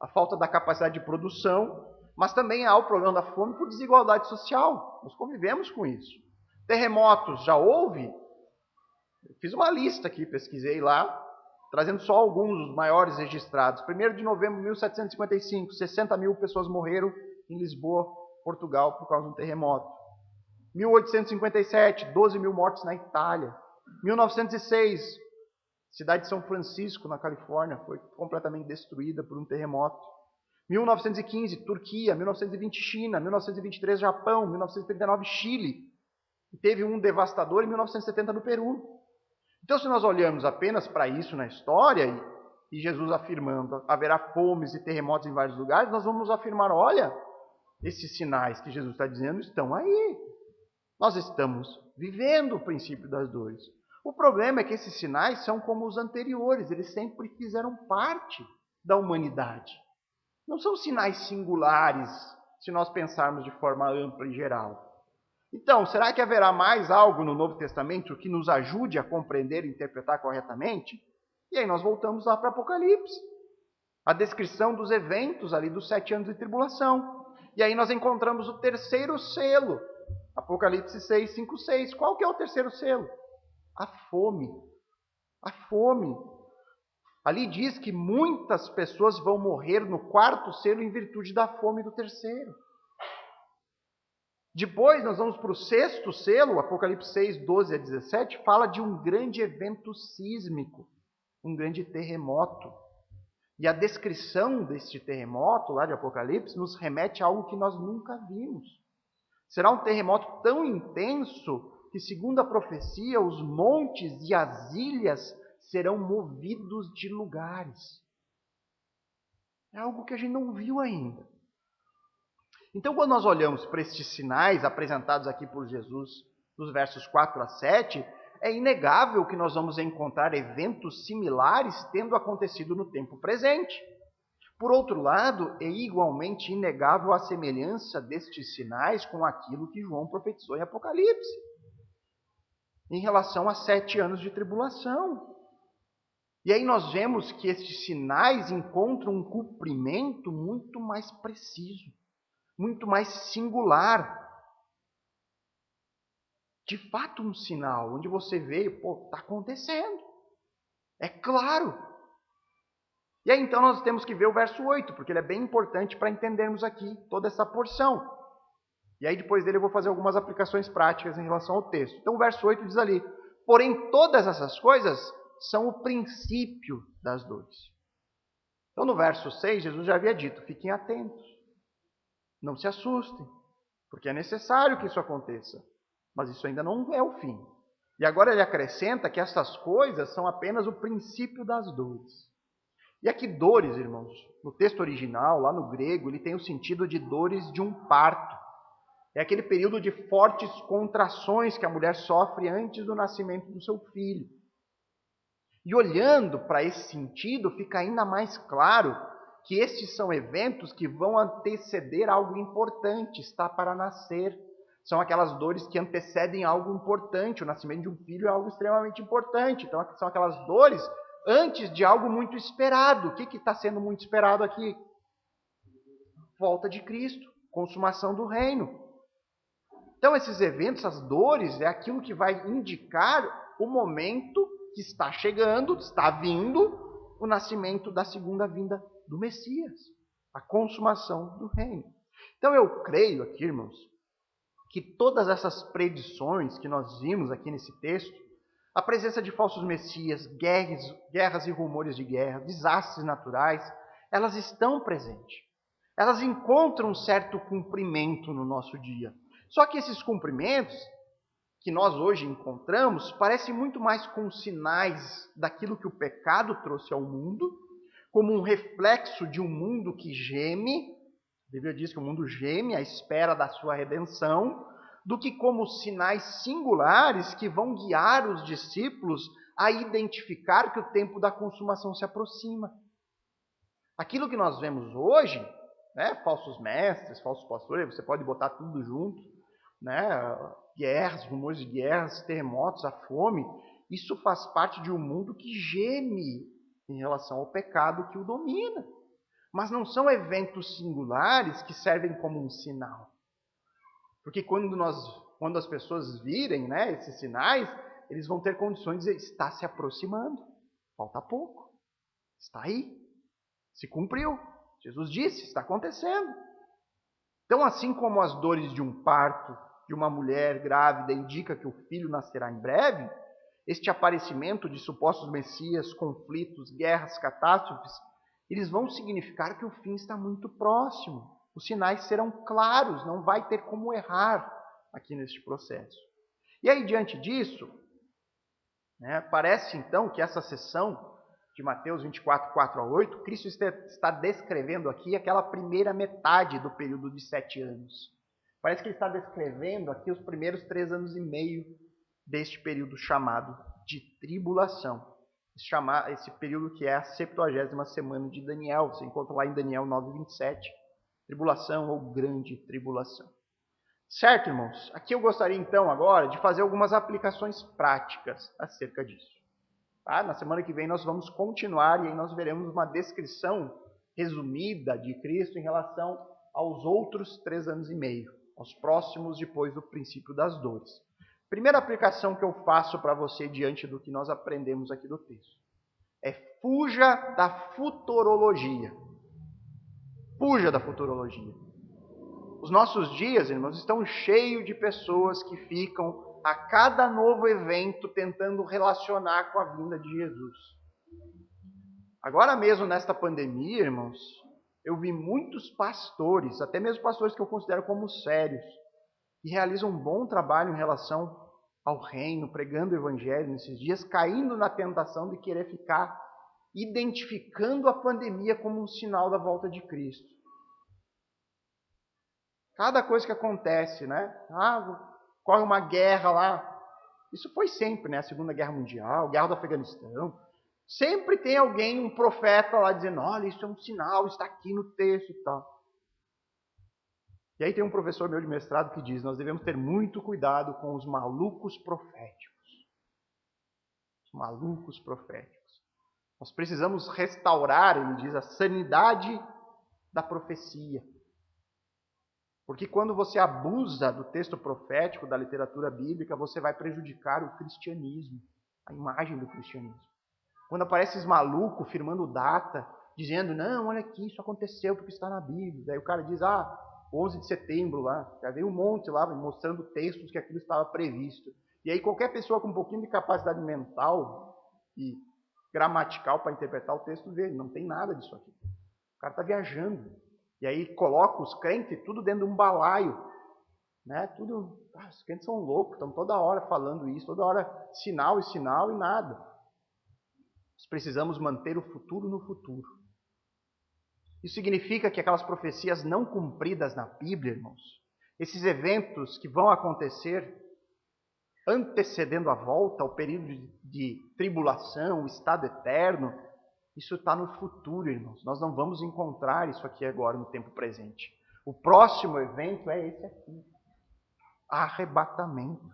a falta da capacidade de produção, mas também há o problema da fome por desigualdade social. Nós convivemos com isso. Terremotos, já houve? Eu fiz uma lista aqui, pesquisei lá, trazendo só alguns dos maiores registrados. 1º de novembro de 1755, 60 mil pessoas morreram em Lisboa, Portugal, por causa de um terremoto. 1857, 12 mil mortes na Itália. 1906, cidade de São Francisco, na Califórnia, foi completamente destruída por um terremoto. 1915, Turquia. 1920, China. 1923, Japão. 1939, Chile. E teve um devastador em 1970 no Peru. Então, se nós olhamos apenas para isso na história, e Jesus afirmando haverá fomes e terremotos em vários lugares, nós vamos afirmar, olha, esses sinais que Jesus está dizendo estão aí. Nós estamos vivendo o princípio das dores. O problema é que esses sinais são como os anteriores, eles sempre fizeram parte da humanidade. Não são sinais singulares, se nós pensarmos de forma ampla e geral. Então, será que haverá mais algo no Novo Testamento que nos ajude a compreender e interpretar corretamente? E aí nós voltamos lá para Apocalipse. A descrição dos eventos ali dos 7 anos de tribulação. E aí nós encontramos o terceiro selo. Apocalipse 6, 5, 6. Qual que é o terceiro selo? A fome. A fome. Ali diz que muitas pessoas vão morrer no quarto selo em virtude da fome do terceiro. Depois nós vamos para o sexto selo, Apocalipse 6, 12 a 17, fala de um grande evento sísmico, um grande terremoto. E a descrição deste terremoto lá de Apocalipse nos remete a algo que nós nunca vimos. Será um terremoto tão intenso que, segundo a profecia, os montes e as ilhas serão movidos de lugares. É algo que a gente não viu ainda. Então, quando nós olhamos para estes sinais apresentados aqui por Jesus, nos versos 4 a 7, é inegável que nós vamos encontrar eventos similares tendo acontecido no tempo presente. Por outro lado, é igualmente inegável a semelhança destes sinais com aquilo que João profetizou em Apocalipse, em relação a 7 anos de tribulação. E aí nós vemos que estes sinais encontram um cumprimento muito mais preciso, muito mais singular. De fato, um sinal onde você vê, está acontecendo. É claro. E aí então nós temos que ver o verso 8, porque ele é bem importante para entendermos aqui toda essa porção. E aí depois dele eu vou fazer algumas aplicações práticas em relação ao texto. Então o verso 8 diz ali: porém todas essas coisas são o princípio das dores. Então no verso 6 Jesus já havia dito: fiquem atentos, não se assustem, porque é necessário que isso aconteça. Mas isso ainda não é o fim. E agora ele acrescenta que essas coisas são apenas o princípio das dores. E aqui dores, irmãos, no texto original, lá no grego, ele tem o sentido de dores de um parto. É aquele período de fortes contrações que a mulher sofre antes do nascimento do seu filho. E olhando para esse sentido, fica ainda mais claro que estes são eventos que vão anteceder algo importante, está para nascer. São aquelas dores que antecedem algo importante. O nascimento de um filho é algo extremamente importante. Então, são aquelas dores antes de algo muito esperado. O que está sendo muito esperado aqui? Volta de Cristo, consumação do reino. Então, esses eventos, as dores, é aquilo que vai indicar o momento que está chegando, está vindo, o nascimento da segunda vinda do Messias, a consumação do reino. Então, eu creio aqui, irmãos, que todas essas predições que nós vimos aqui nesse texto, a presença de falsos messias, guerras e rumores de guerra, desastres naturais, elas estão presentes. Elas encontram um certo cumprimento no nosso dia. Só que esses cumprimentos que nós hoje encontramos parecem muito mais com sinais daquilo que o pecado trouxe ao mundo, como um reflexo de um mundo que geme. A Bíblia diz que o mundo geme à espera da sua redenção, do que como sinais singulares que vão guiar os discípulos a identificar que o tempo da consumação se aproxima. Aquilo que nós vemos hoje, falsos mestres, falsos pastores, você pode botar tudo junto, guerras, rumores de guerras, terremotos, a fome, isso faz parte de um mundo que geme em relação ao pecado que o domina. Mas não são eventos singulares que servem como um sinal. Porque quando as pessoas virem esses sinais, eles vão ter condições de dizer: está se aproximando, falta pouco, está aí, se cumpriu. Jesus disse, está acontecendo. Então, assim como as dores de um parto, de uma mulher grávida, indica que o filho nascerá em breve, este aparecimento de supostos messias, conflitos, guerras, catástrofes, eles vão significar que o fim está muito próximo. Os sinais serão claros, não vai ter como errar aqui neste processo. E aí, diante disso, parece então que essa sessão de Mateus 24, 4 a 8, Cristo está descrevendo aqui aquela primeira metade do período de 7 anos. Parece que ele está descrevendo aqui os primeiros 3 anos e meio deste período chamado de tribulação. Esse período que é a 70ª semana de Daniel. Você encontra lá em Daniel 9, 27. Tribulação ou grande tribulação. Certo, irmãos? Aqui eu gostaria então agora de fazer algumas aplicações práticas acerca disso. Na semana que vem nós vamos continuar e aí nós veremos uma descrição resumida de Cristo em relação aos outros 3 anos e meio, aos próximos depois do princípio das dores. Primeira aplicação que eu faço para você diante do que nós aprendemos aqui do texto. é fuja da futurologia. Fuja da futurologia. Os nossos dias, irmãos, estão cheios de pessoas que ficam a cada novo evento tentando relacionar com a vinda de Jesus. Agora mesmo nesta pandemia, irmãos, eu vi muitos pastores, até mesmo pastores que eu considero como sérios, que realizam um bom trabalho em relação ao reino, pregando o evangelho nesses dias, caindo na tentação de querer ficar identificando a pandemia como um sinal da volta de Cristo. Cada coisa que acontece, né? Corre uma guerra lá. Isso foi sempre, né? A Segunda Guerra Mundial, Guerra do Afeganistão. Sempre tem alguém, um profeta lá dizendo, olha, isso é um sinal, está aqui no texto e tal. E aí tem um professor meu de mestrado que diz, nós devemos ter muito cuidado com os malucos proféticos. Os malucos proféticos. Nós precisamos restaurar, ele diz, a sanidade da profecia. Porque quando você abusa do texto profético, da literatura bíblica, você vai prejudicar o cristianismo, a imagem do cristianismo. Quando aparece esses malucos firmando data, dizendo, não, olha aqui, isso aconteceu porque está na Bíblia. Daí o cara diz, 11 de setembro lá, já veio um monte lá mostrando textos que aquilo estava previsto. E aí qualquer pessoa com um pouquinho de capacidade mental e gramatical para interpretar o texto vê, não tem nada disso aqui. O cara está viajando. E aí coloca os crentes tudo dentro de um balaio. Né? Os crentes são loucos, estão toda hora falando isso, toda hora sinal e nada. Nós precisamos manter o futuro no futuro. Isso significa que aquelas profecias não cumpridas na Bíblia, irmãos, esses eventos que vão acontecer antecedendo a volta, o período de tribulação, o estado eterno, isso está no futuro, irmãos. Nós não vamos encontrar isso aqui agora, no tempo presente. O próximo evento é esse aqui. Arrebatamento.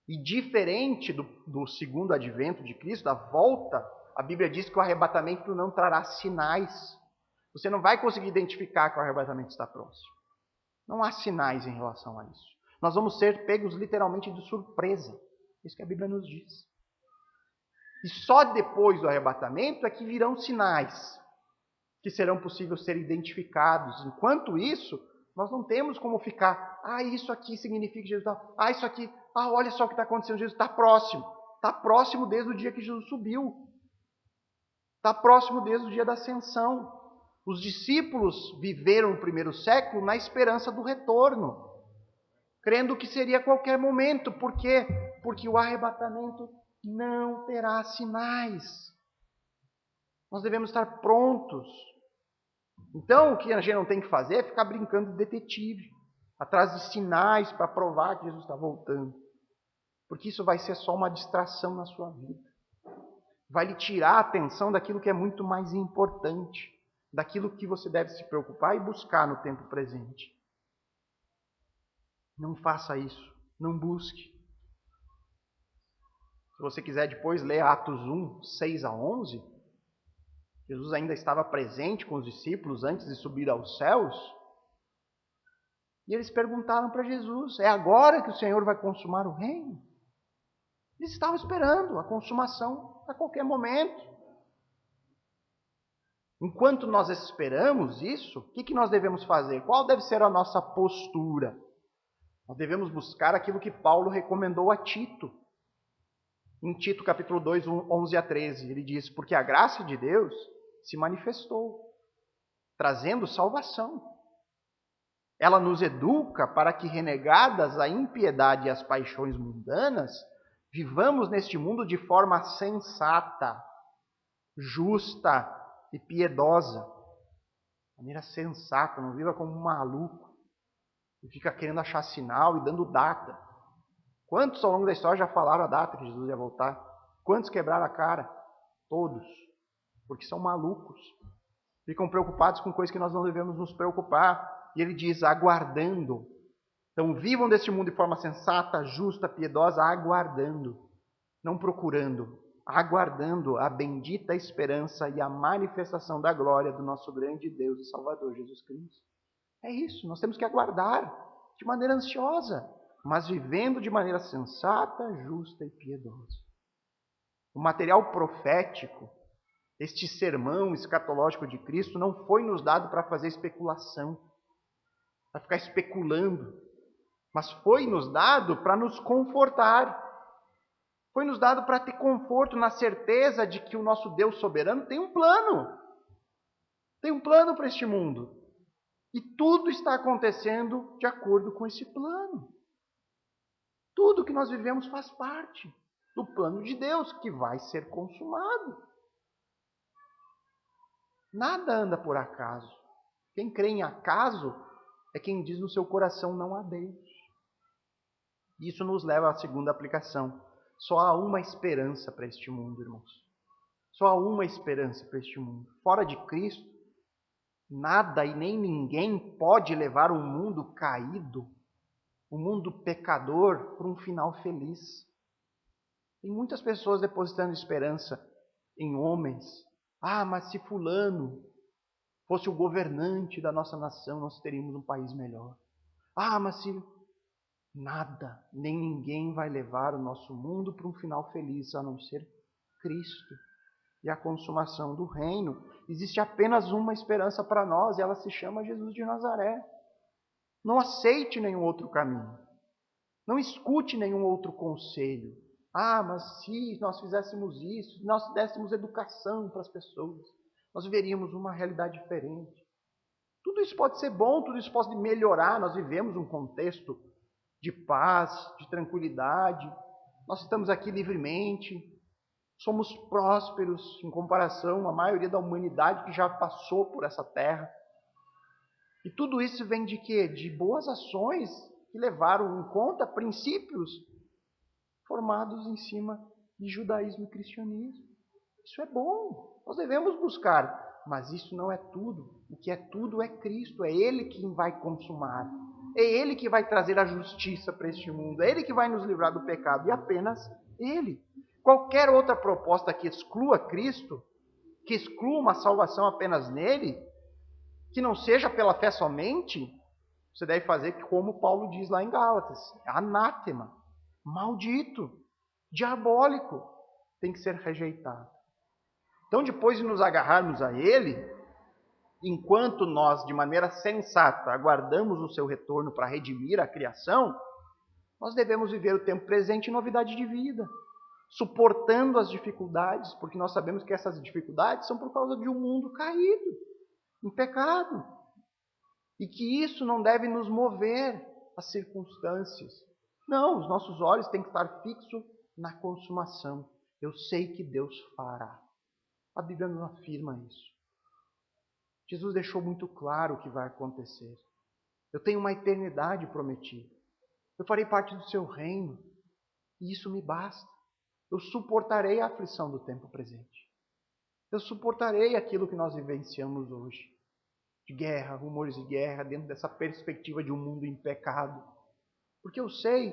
E diferente do segundo advento de Cristo, da volta, a Bíblia diz que o arrebatamento não trará sinais. Você não vai conseguir identificar que o arrebatamento está próximo. Não há sinais em relação a isso. Nós vamos ser pegos literalmente de surpresa. Isso que a Bíblia nos diz. E só depois do arrebatamento é que virão sinais que serão possíveis ser identificados. Enquanto isso, nós não temos como ficar, isso aqui significa que Jesus está... isso aqui, olha só o que está acontecendo, Jesus está próximo. Está próximo desde o dia que Jesus subiu. Está próximo desde o dia da ascensão. Os discípulos viveram o primeiro século na esperança do retorno, crendo que seria a qualquer momento. Por quê? Porque o arrebatamento não terá sinais. Nós devemos estar prontos. Então, o que a gente não tem que fazer é ficar brincando de detetive, atrás de sinais para provar que Jesus está voltando. Porque isso vai ser só uma distração na sua vida. Vai lhe tirar a atenção daquilo que é muito mais importante, daquilo que você deve se preocupar e buscar no tempo presente. Não faça isso. Não busque. Se você quiser depois ler Atos 1, 6 a 11, Jesus ainda estava presente com os discípulos antes de subir aos céus. E eles perguntaram para Jesus, é agora que o Senhor vai consumar o reino? Eles estavam esperando a consumação a qualquer momento. Enquanto nós esperamos isso, o que nós devemos fazer? Qual deve ser a nossa postura? Nós devemos buscar aquilo que Paulo recomendou a Tito. Em Tito capítulo 2, 11 a 13, ele diz, porque a graça de Deus se manifestou, trazendo salvação. Ela nos educa para que, renegadas a impiedade e as paixões mundanas, vivamos neste mundo de forma sensata, justa e piedosa. De maneira sensata, não viva como um maluco, que fica querendo achar sinal e dando data. Quantos ao longo da história já falaram a data que Jesus ia voltar? Quantos quebraram a cara? Todos. Porque são malucos. Ficam preocupados com coisas que nós não devemos nos preocupar. E ele diz, aguardando. Então vivam deste mundo de forma sensata, justa, piedosa, aguardando. Não procurando. Aguardando a bendita esperança e a manifestação da glória do nosso grande Deus e Salvador Jesus Cristo. É isso, nós temos que aguardar de maneira ansiosa, mas vivendo de maneira sensata, justa e piedosa. O material profético, este sermão escatológico de Cristo, não foi nos dado para fazer especulação, para ficar especulando, mas foi nos dado para nos confortar. Foi nos dado para ter conforto na certeza de que o nosso Deus soberano tem um plano. Tem um plano para este mundo. E tudo está acontecendo de acordo com esse plano. Tudo que nós vivemos faz parte do plano de Deus, que vai ser consumado. Nada anda por acaso. Quem crê em acaso é quem diz no seu coração não há Deus. Isso nos leva à segunda aplicação. Só há uma esperança para este mundo, irmãos. Só há uma esperança para este mundo. Fora de Cristo, nada e nem ninguém pode levar o mundo caído, o mundo pecador, para um final feliz. Tem muitas pessoas depositando esperança em homens. Mas se fulano fosse o governante da nossa nação, nós teríamos um país melhor. Mas se... Nada, nem ninguém vai levar o nosso mundo para um final feliz, a não ser Cristo e a consumação do reino. Existe apenas uma esperança para nós, e ela se chama Jesus de Nazaré. Não aceite nenhum outro caminho. Não escute nenhum outro conselho. Mas se nós fizéssemos isso, se nós dessemos educação para as pessoas, nós veríamos uma realidade diferente. Tudo isso pode ser bom, tudo isso pode melhorar. Nós vivemos um contexto de paz, de tranquilidade. Nós estamos aqui livremente. Somos prósperos em comparação à maioria da humanidade que já passou por essa terra. E tudo isso vem de quê? De boas ações que levaram em conta princípios formados em cima de judaísmo e cristianismo. Isso é bom, nós devemos buscar, mas isso não é tudo. O que é tudo é Cristo, é Ele quem vai consumar. É Ele que vai trazer a justiça para este mundo, é Ele que vai nos livrar do pecado, e apenas Ele. Qualquer outra proposta que exclua Cristo, que exclua uma salvação apenas nele, que não seja pela fé somente, você deve fazer como Paulo diz lá em Gálatas, anátema, maldito, diabólico, tem que ser rejeitado. Então, depois de nos agarrarmos a Ele, enquanto nós, de maneira sensata, aguardamos o seu retorno para redimir a criação, nós devemos viver o tempo presente em novidade de vida, suportando as dificuldades, porque nós sabemos que essas dificuldades são por causa de um mundo caído, em pecado, e que isso não deve nos mover às circunstâncias. Não, os nossos olhos têm que estar fixos na consumação. Eu sei que Deus fará. A Bíblia nos afirma isso. Jesus deixou muito claro o que vai acontecer. Eu tenho uma eternidade prometida. Eu farei parte do seu reino. E isso me basta. Eu suportarei a aflição do tempo presente. Eu suportarei aquilo que nós vivenciamos hoje. De guerra, rumores de guerra, dentro dessa perspectiva de um mundo em pecado. Porque eu sei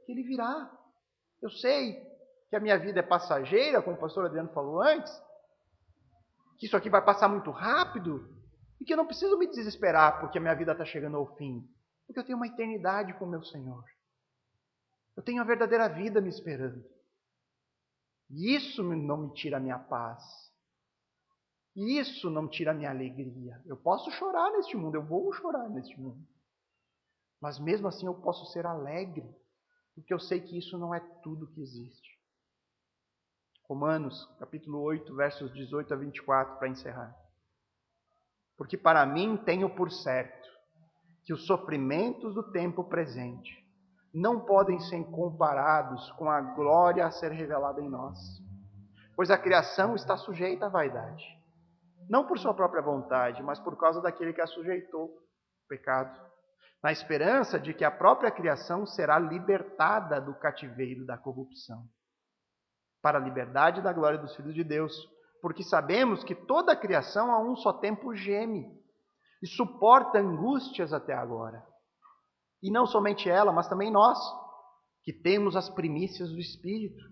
que Ele virá. Eu sei que a minha vida é passageira, como o pastor Adriano falou antes. Que isso aqui vai passar muito rápido. E que eu não preciso me desesperar porque a minha vida está chegando ao fim. Porque eu tenho uma eternidade com o meu Senhor. Eu tenho a verdadeira vida me esperando. E isso não me tira a minha paz. E isso não tira a minha alegria. Eu posso chorar neste mundo, eu vou chorar neste mundo. Mas mesmo assim eu posso ser alegre, porque eu sei que isso não é tudo que existe. Romanos, capítulo 8, versos 18 a 24, para encerrar. Porque para mim tenho por certo que os sofrimentos do tempo presente não podem ser comparados com a glória a ser revelada em nós. Pois a criação está sujeita à vaidade. Não por sua própria vontade, mas por causa daquele que a sujeitou, o pecado. Na esperança de que a própria criação será libertada do cativeiro da corrupção, para a liberdade da glória dos filhos de Deus. Porque sabemos que toda a criação a um só tempo geme e suporta angústias até agora. E não somente ela, mas também nós, que temos as primícias do Espírito,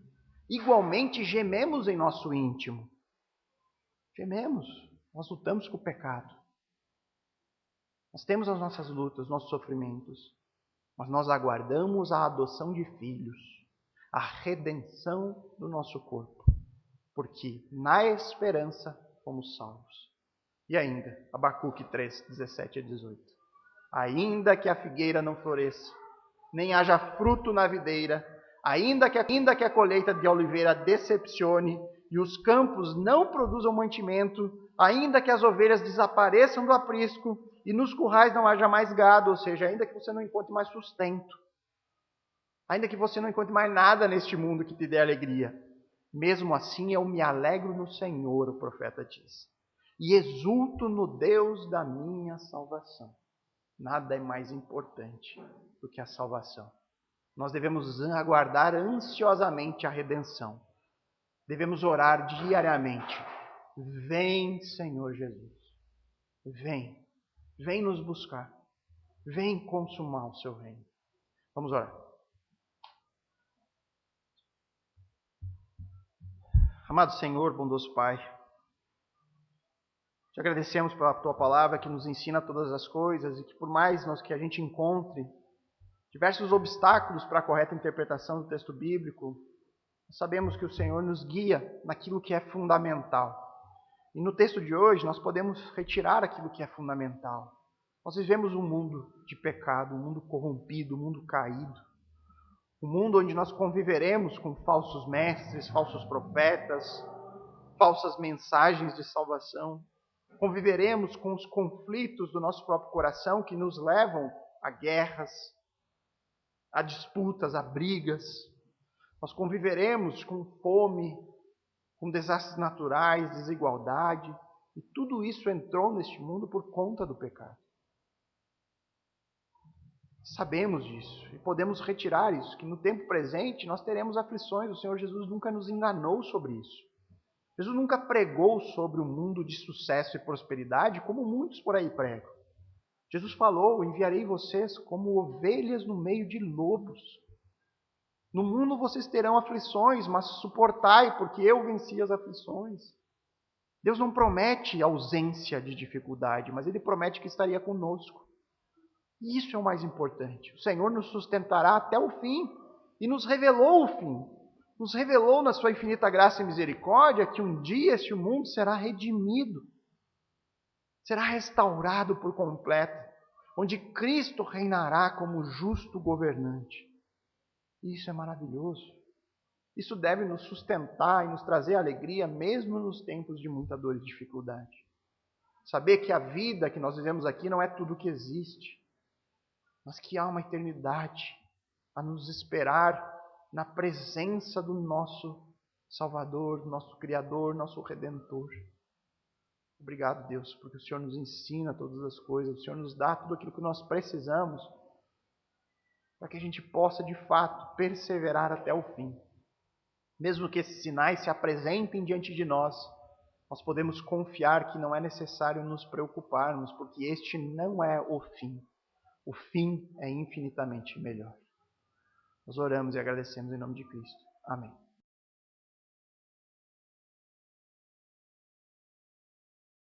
igualmente gememos em nosso íntimo. Gememos, nós lutamos com o pecado. Nós temos as nossas lutas, nossos sofrimentos, mas nós aguardamos a adoção de filhos, a redenção do nosso corpo. porque na esperança fomos salvos. E ainda, Abacuque 3, 17 a 18. Ainda que a figueira não floresça, nem haja fruto na videira, ainda que a colheita de oliveira decepcione e os campos não produzam mantimento, ainda que as ovelhas desapareçam do aprisco e nos currais não haja mais gado, ou seja, ainda que você não encontre mais sustento, ainda que você não encontre mais nada neste mundo que te dê alegria, mesmo assim eu me alegro no Senhor, o profeta diz, e exulto no Deus da minha salvação. Nada é mais importante do que a salvação. Nós devemos aguardar ansiosamente a redenção. Devemos orar diariamente. Vem, Senhor Jesus. Vem. Vem nos buscar. Vem consumar o seu reino. Vamos orar. Amado Senhor, bondoso Pai, te agradecemos pela tua palavra que nos ensina todas as coisas e que por mais que a gente encontre diversos obstáculos para a correta interpretação do texto bíblico, sabemos que o Senhor nos guia naquilo que é fundamental. E no texto de hoje nós podemos retirar aquilo que é fundamental. Nós vivemos um mundo de pecado, um mundo corrompido, um mundo caído. Um mundo onde nós conviveremos com falsos mestres, falsos profetas, falsas mensagens de salvação. Conviveremos com os conflitos do nosso próprio coração que nos levam a guerras, a disputas, a brigas. Nós conviveremos com fome, com desastres naturais, desigualdade. E tudo isso entrou neste mundo por conta do pecado. Sabemos disso e podemos retirar isso, que no tempo presente nós teremos aflições. O Senhor Jesus nunca nos enganou sobre isso. Jesus nunca pregou sobre um mundo de sucesso e prosperidade como muitos por aí pregam. Jesus falou: enviarei vocês como ovelhas no meio de lobos. No mundo vocês terão aflições, mas suportai, porque eu venci as aflições. Deus não promete ausência de dificuldade, mas Ele promete que estaria conosco. E isso é o mais importante. O Senhor nos sustentará até o fim e nos revelou o fim. Nos revelou na sua infinita graça e misericórdia que um dia este mundo será redimido, será restaurado por completo, onde Cristo reinará como justo governante. E isso é maravilhoso. Isso deve nos sustentar e nos trazer alegria mesmo nos tempos de muita dor e dificuldade. Saber que a vida que nós vivemos aqui não é tudo o que existe, mas que há uma eternidade a nos esperar na presença do nosso Salvador, nosso Criador, nosso Redentor. Obrigado, Deus, porque o Senhor nos ensina todas as coisas, o Senhor nos dá tudo aquilo que nós precisamos para que a gente possa, de fato, perseverar até o fim. Mesmo que esses sinais se apresentem diante de nós, nós podemos confiar que não é necessário nos preocuparmos, porque este não é o fim. O fim é infinitamente melhor. Nós oramos e agradecemos em nome de Cristo. Amém.